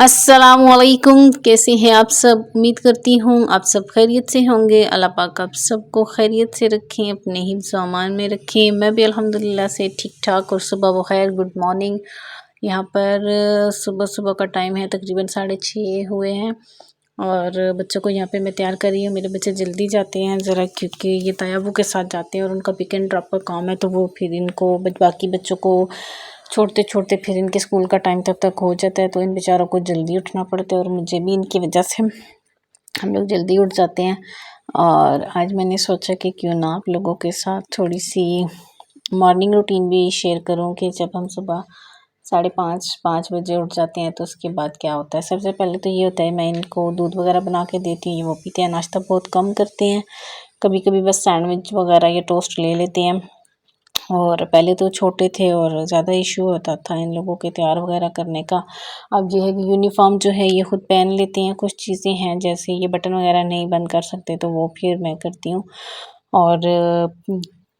अस्सलामुअलैकुम। कैसे हैं आप सब? उम्मीद करती हूँ आप सब खैरियत से होंगे। अल्लाह पाक आप सबको खैरियत से रखें, अपने हिफ्ज़ व अमान में रखें। मैं भी अल्हम्दुलिल्लाह से ठीक ठाक। और सुबह बखैर, गुड मॉर्निंग। यहाँ पर सुबह सुबह का टाइम है, तकरीबन 6:30 हुए हैं और बच्चों को यहाँ पे मैं तैयार कर रही हूँ। मेरे बच्चे जल्दी जाते हैं ज़रा, क्योंकि ये तायाबू के साथ जाते हैं और उनका पिक एंड ड्रॉप का काम है, तो वो फिर इनको बाकी बच्चों को छोड़ते छोड़ते फिर इनके स्कूल का टाइम तब तक हो जाता है, तो इन बेचारों को जल्दी उठना पड़ता है और मुझे भी इनकी वजह से हम लोग जल्दी उठ जाते हैं। और आज मैंने सोचा कि क्यों ना आप लोगों के साथ थोड़ी सी मॉर्निंग रूटीन भी शेयर करूं कि जब हम सुबह 5:30 बजे उठ जाते हैं तो उसके बाद क्या होता है। सबसे पहले तो ये होता है, मैं इनको दूध वगैरह बना के देती हूँ, ये वो पीते हैं। नाश्ता बहुत कम करते हैं, कभी कभी बस सैंडविच वगैरह या टोस्ट ले लेते हैं। और पहले तो छोटे थे और ज़्यादा इशू होता था इन लोगों के तैयार वगैरह करने का। अब ये है कि यूनिफॉर्म जो है ये खुद पहन लेते हैं। कुछ चीज़ें हैं जैसे ये बटन वगैरह नहीं बंद कर सकते, तो वो फिर मैं करती हूँ। और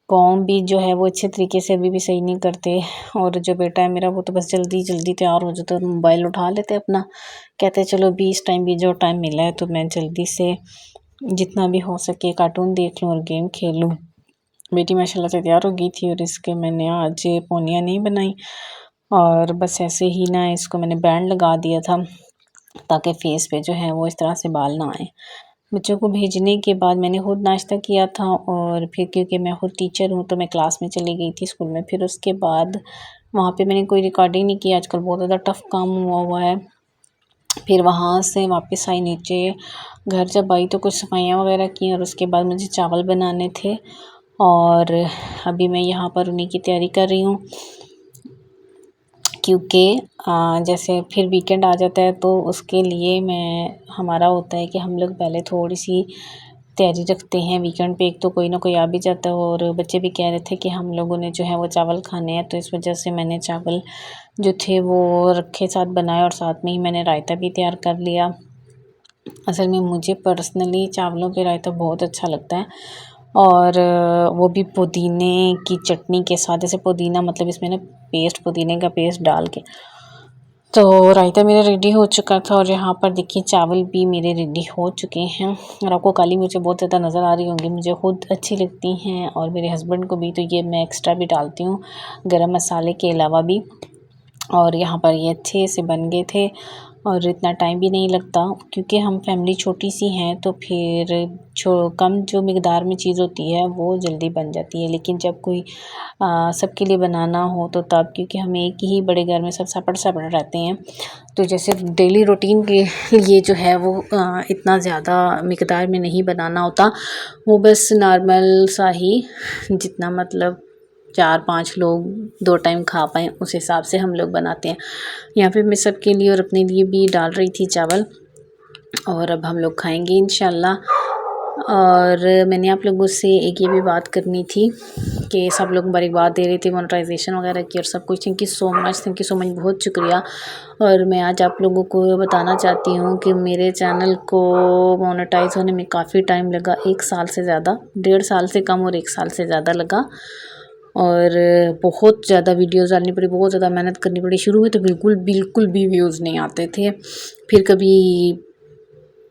कॉम भी जो है वो अच्छे तरीके से अभी भी सही नहीं करते। और जो बेटा है मेरा, वो तो बस जल्दी जल्दी तैयार हो जाता है, मोबाइल उठा लेते अपना, कहते चलो भी इस टाइम भी जो टाइम मिला है तो मैं जल्दी से जितना भी हो सके कार्टून देख लूँ और गेम खेल लूँ। बेटी माशाल्लाह से तैयार हो गई थी और इसके मैंने आज पोनियाँ नहीं बनाई और बस ऐसे ही ना इसको मैंने बैंड लगा दिया था ताकि फेस पे जो है वो इस तरह से बाल ना आए। बच्चों को भेजने के बाद मैंने खुद नाश्ता किया था और फिर क्योंकि मैं खुद टीचर हूँ तो मैं क्लास में चली गई थी स्कूल में। फिर उसके बाद वहाँ पे मैंने कोई रिकॉर्डिंग नहीं की, आजकल बहुत ज़्यादा टफ़ काम हुआ है। फिर वहाँ से वापस आई नीचे, घर जब आई तो कुछ सफाइयाँ वगैरह की और उसके बाद मुझे चावल बनाने थे और अभी मैं यहाँ पर उन्हीं की तैयारी कर रही हूँ, क्योंकि जैसे फिर वीकेंड आ जाता है तो उसके लिए हमारा होता है कि हम लोग पहले थोड़ी सी तैयारी रखते हैं वीकेंड पे। एक तो कोई ना कोई आ भी जाता है और बच्चे भी कह रहे थे कि हम लोगों ने जो है वो चावल खाने हैं, तो इस वजह से मैंने चावल जो थे वो रखे साथ बनाए और साथ में ही मैंने रायता भी तैयार कर लिया। असल में मुझे पर्सनली चावलों के रायता बहुत अच्छा लगता है और वो भी पुदीने की चटनी के साथ। जैसे पुदीना मतलब इसमें ना पेस्ट, पुदीने का पेस्ट डाल के। तो रायता मेरा रेडी हो चुका था और यहाँ पर देखिए चावल भी मेरे रेडी हो चुके हैं। और आपको काली मिर्चें बहुत ज़्यादा नज़र आ रही होंगी, मुझे खुद अच्छी लगती हैं और मेरे हस्बैंड को भी, तो ये मैं एक्स्ट्रा भी डालती हूँ गरम मसाले के अलावा भी। और यहाँ पर ये अच्छे से बन गए थे और इतना टाइम भी नहीं लगता, क्योंकि हम फैमिली छोटी सी हैं तो फिर कम जो मिकदार में चीज़ होती है वो जल्दी बन जाती है। लेकिन जब कोई सबके लिए बनाना हो तो तब, क्योंकि हम एक ही बड़े घर में सब सेपरेट रहते हैं, तो जैसे डेली रूटीन के लिए जो है वो इतना ज़्यादा मिकदार में नहीं बनाना होता। वो बस नॉर्मल सा ही, जितना मतलब 4-5 लोग 2 टाइम खा पाएँ उस हिसाब से हम लोग बनाते हैं। यहाँ पे मैं सबके लिए और अपने लिए भी डाल रही थी चावल और अब हम लोग खाएंगे इंशाल्लाह। और मैंने आप लोगों से एक ये भी बात करनी थी कि सब लोग मुबारकबाद दे रहे थे मोनेटाइजेशन वगैरह की और सब कुछ। थैंक यू सो मच, बहुत शुक्रिया। और मैं आज आप लोगों को बताना चाहती हूँ कि मेरे चैनल को मोनेटाइज होने में काफ़ी टाइम लगा, 1 साल से ज़्यादा, 1.5 साल से कम और 1 साल से ज़्यादा लगा। और बहुत ज़्यादा वीडियोज़ डालनी पड़ी, बहुत ज़्यादा मेहनत करनी पड़ी। शुरू में तो बिल्कुल भी व्यूज़ नहीं आते थे। फिर कभी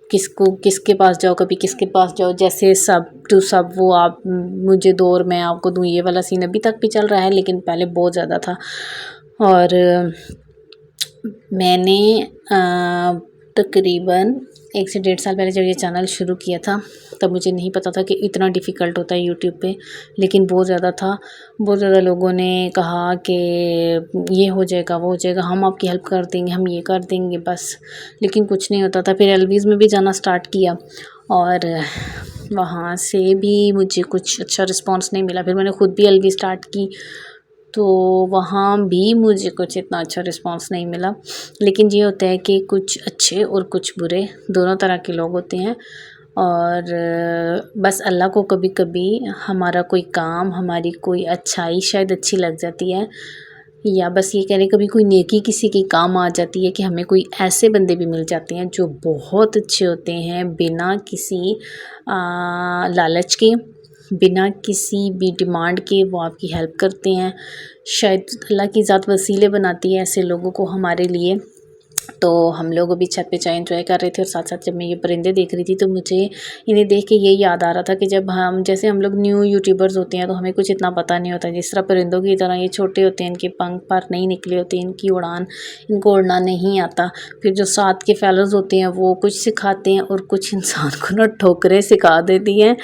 किसके पास जाओ, कभी किसके पास जाओ, जैसे सब टू सब वो आप मुझे दो और मैं आपको दूँ, ये वाला सीन अभी तक भी चल रहा है, लेकिन पहले बहुत ज़्यादा था। और मैंने तकरीबन 1 से 1.5 साल पहले जब ये चैनल शुरू किया था तब मुझे नहीं पता था कि इतना डिफ़िकल्ट होता है यूट्यूब पे, लेकिन बहुत ज़्यादा था। बहुत ज़्यादा लोगों ने कहा कि ये हो जाएगा, वो हो जाएगा, हम आपकी हेल्प कर देंगे, हम ये कर देंगे बस, लेकिन कुछ नहीं होता था। फिर एलवीज़ में भी जाना स्टार्ट किया और वहाँ से भी मुझे कुछ अच्छा रिस्पॉन्स नहीं मिला। फिर मैंने खुद भी एलवी स्टार्ट की तो वहाँ भी मुझे कुछ इतना अच्छा रिस्पॉन्स नहीं मिला। लेकिन ये होता है कि कुछ अच्छे और कुछ बुरे दोनों तरह के लोग होते हैं और बस अल्लाह को कभी कभी हमारा कोई काम, हमारी कोई अच्छाई शायद अच्छी लग जाती है, या बस ये कह रहे कभी कोई नेकी किसी की काम आ जाती है कि हमें कोई ऐसे बंदे भी मिल जाते हैं जो बहुत अच्छे होते हैं, बिना किसी लालच के, बिना किसी भी डिमांड के वो आपकी हेल्प करते हैं। शायद अल्लाह की ज़ात वसीले बनाती है ऐसे लोगों को हमारे लिए, तो हम लोग अभी छत पे चाय एंजॉय कर रहे थे और साथ साथ जब मैं ये परिंदे देख रही थी तो मुझे इन्हें देख के ये याद आ रहा था कि जब हम लोग न्यू यूट्यूबर्स होते हैं तो हमें कुछ इतना पता नहीं होता। जिस तरह परिंदों की तरह ये छोटे होते हैं, इनके पंख पर नहीं निकले होते, इनकी उड़ान, इनको उड़ना नहीं आता। फिर जो साथ के फेलोज होते हैं वो कुछ सिखाते हैं और कुछ इंसान को ना ठोकरें सिखा देती हैं।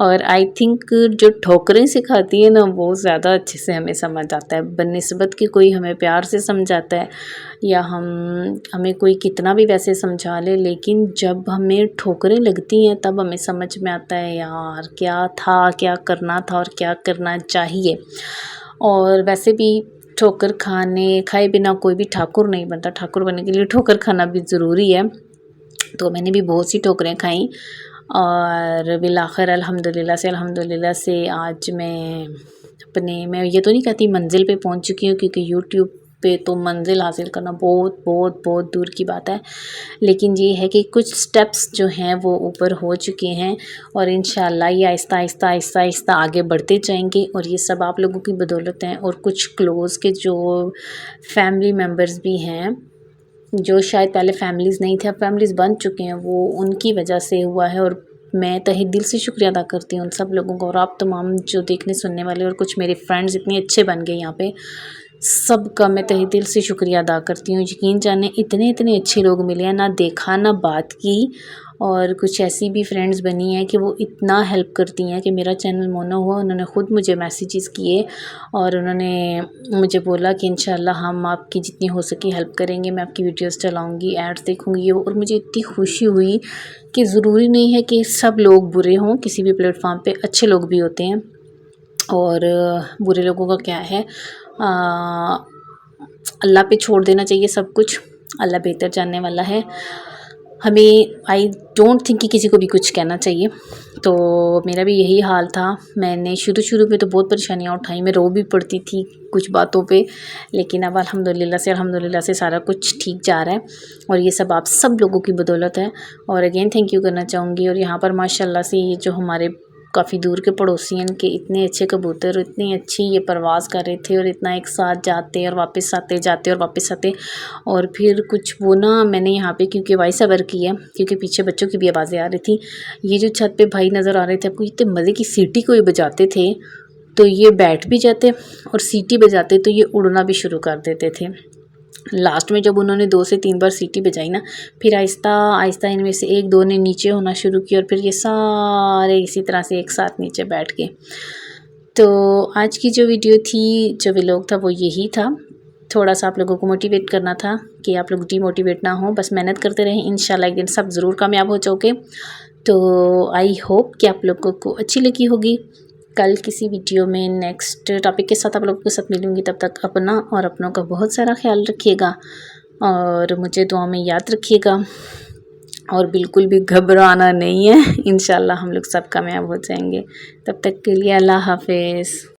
और आई थिंक जो ठोकरें सिखाती है ना वो ज़्यादा अच्छे से हमें समझ आता है बनिस्बत कि कोई हमें प्यार से समझाता है या हमें कोई कितना भी वैसे समझा ले, लेकिन जब हमें ठोकरें लगती हैं तब हमें समझ में आता है यार क्या था, क्या करना था और क्या करना चाहिए। और वैसे भी ठोकर खाए बिना कोई भी ठाकुर नहीं बनता। ठाकुर बनने के लिए ठोकर खाना भी ज़रूरी है। तो मैंने भी बहुत सी ठोकरें खाई और बिलाखिर अल्हम्दुलिल्लाह से आज मैं ये तो नहीं कहती मंजिल पे पहुंच चुकी हूँ, क्योंकि यूट्यूब पे तो मंजिल हासिल करना बहुत बहुत बहुत दूर की बात है। लेकिन ये है कि कुछ स्टेप्स जो हैं वो ऊपर हो चुके हैं और इंशाल्लाह ये आहिस्ता आहिस्ता आहिस्ता आहिस्ता आगे बढ़ते जाएंगे और ये सब आप लोगों की बदौलत हैं। और कुछ क्लोज़ के जो फैमिली मेम्बर्स भी हैं, जो शायद पहले फैमिलीज़ नहीं थे, अब फैमिलीज़ बन चुके हैं, वो उनकी वजह से हुआ है। और मैं तहे दिल से शुक्रिया अदा करती हूँ उन सब लोगों को। और आप तमाम जो देखने सुनने वाले और कुछ मेरे फ्रेंड्स इतने अच्छे बन गए यहाँ पे, सबका मैं तहे दिल से शुक्रिया अदा करती हूँ। यकीन जाने इतने इतने अच्छे लोग मिले हैं, ना देखा ना बात की। और कुछ ऐसी भी फ्रेंड्स बनी हैं कि वो इतना हेल्प करती हैं कि मेरा चैनल मोनो हुआ, उन्होंने ख़ुद मुझे मैसेजेस किए और उन्होंने मुझे बोला कि इंशाल्लाह हम आपकी जितनी हो सके हेल्प करेंगे, मैं आपकी वीडियोस चलाऊंगी, एड्स देखूंगी। और मुझे इतनी खुशी हुई कि ज़रूरी नहीं है कि सब लोग बुरे हों, किसी भी प्लेटफॉर्म पे अच्छे लोग भी होते हैं। और बुरे लोगों का क्या है, अल्लाह पे छोड़ देना चाहिए सब कुछ। अल्लाह बेहतर जानने वाला है। हमें आई डोंट थिंक कि किसी को भी कुछ कहना चाहिए। तो मेरा भी यही हाल था। मैंने शुरू में तो बहुत परेशानियाँ उठाई, मैं रो भी पड़ती थी कुछ बातों पे, लेकिन अब अल्हम्दुलिल्लाह से सारा कुछ ठीक जा रहा है और ये सब आप सब लोगों की बदौलत है। और अगेन थैंक यू करना चाहूँगी। और यहाँ पर माशाल्लाह से ये जो हमारे काफ़ी दूर के पड़ोसी हैं, के इतने अच्छे कबूतर, इतनी अच्छी ये परवाज़ कर रहे थे और इतना एक साथ जाते और वापस आते, जाते और वापस आते। और फिर कुछ वो ना मैंने यहाँ पे क्योंकि वॉइस ओवर की है, क्योंकि पीछे बच्चों की भी आवाज़ें आ रही थी। ये जो छत पे भाई नज़र आ रहे थे आपको, इतने मज़े की सीटी को ये बजाते थे, तो ये बैठ भी जाते और सीटी बजाते तो ये उड़ना भी शुरू कर देते थे। लास्ट में जब उन्होंने 2 से 3 बार सीटी बजाई ना, फिर आहिस्ता आहिस्ता इनमें से 1-2 ने नीचे होना शुरू किया और फिर ये सारे इसी तरह से एक साथ नीचे बैठ गए। तो आज की जो वीडियो थी, जो व्लॉग था, वो यही था। थोड़ा सा आप लोगों को मोटिवेट करना था कि आप लोग डीमोटिवेट ना हो, बस मेहनत करते रहें। इंशाल्लाह एक दिन सब ज़रूर कामयाब हो जाओगे। तो आई होप कि आप लोगों को अच्छी लगी होगी। कल किसी वीडियो में नेक्स्ट टॉपिक के साथ आप लोगों के साथ मिलूँगी। तब तक अपना और अपनों का बहुत सारा ख्याल रखिएगा और मुझे दुआ में याद रखिएगा और बिल्कुल भी घबराना नहीं है। इंशाल्लाह हम लोग सब कामयाब हो जाएंगे। तब तक के लिए अल्लाह हाफिज़।